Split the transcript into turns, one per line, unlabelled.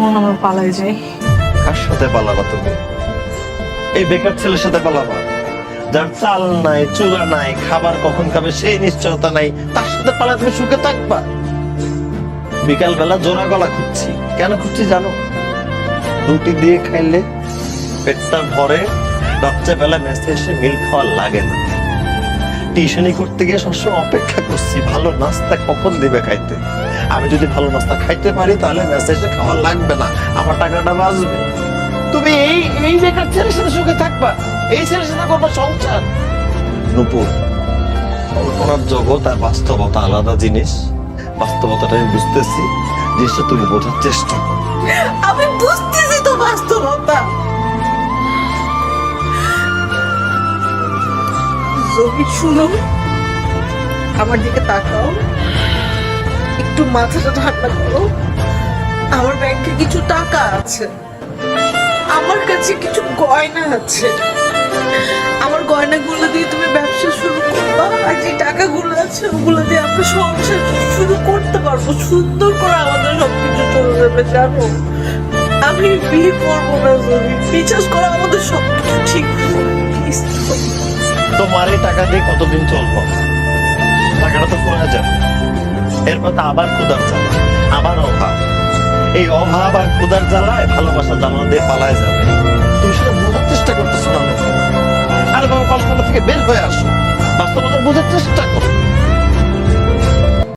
চলুন আমরা পালাই যাই।
কার সাথে পালাবা তুমি? এই বেকার ছেলের সাথে পালাবা? যার চাল নাই, চুলা নাই, খাবার কখন খাবে সেই নিশ্চয়তা নাই, তার সাথে পালা তুমি সুখে থাকবা? বিকাল বেলা জোড়া গলা খুঁজছি। কেন খুঁজছি জানো? রুটি দিয়ে খাইলে পেটটা ভরে, রাত্রেবেলা মেসে এসে মিল খাওয়া লাগে না। টিউশনি করতে গিয়ে সবসময় অপেক্ষা করছি ভালো নাস্তা কখন দিবে খাইতে। আমি যদি ভালো নাস্তা খাইতে পারি তাহলে মেসে এসে খাওয়া লাগবে না, আমার টাকাটা বাঁচবে। তুমি এই বেকার ছেলের সাথে সুখে থাকবা? এই ছেলের সাথে করবা সংসার? নূপুর, কল্পনার জগৎ আর বাস্তবতা আলাদা জিনিস। বাস্তবতাটা আমি বুঝতেছি, জিনিসটা তুমি বোঝার চেষ্টা করো।
আমি বুঝতেছি তো বাস্তবতা। জহির শুনো, আমার দিকে তাকাও, একটু মাথাটা ঠান্ডা করো। আমার ব্যাংকে কিছু টাকা আছে, আমার কাছে কিছু গয়না আছে। আমার গয়নাগুলো দিয়ে তুমি ব্যবসা শুরু করবা, আর যে টাকাগুলো আছে ওগুলো দিয়ে আমরা সংসার শুরু করতে পারবো। সুন্দর করে আমাদের সবকিছু চলে যাবে, জানো? আমি বিয়ে করবো না জহির, বিশ্বাস করো, আমাদের সবকিছু ঠিক হবে। Please,
তোমার এই টাকা দিয়ে কতদিন চলবো? টাকাটা তো ফুরা যাবে, এরপর তো আবার ক্ষুধার জ্বালা, আবার অভাব। এই অভাব আর ক্ষুধার জ্বালায় ভালোবাসা জানা দিয়ে পালায় যাবে। তুমি সেটা বোঝার চেষ্টা করতেছো না। আরে বাবা, কল্পনা থেকে বের হয়ে আসো, বাস্তবতা বোঝার চেষ্টা করো।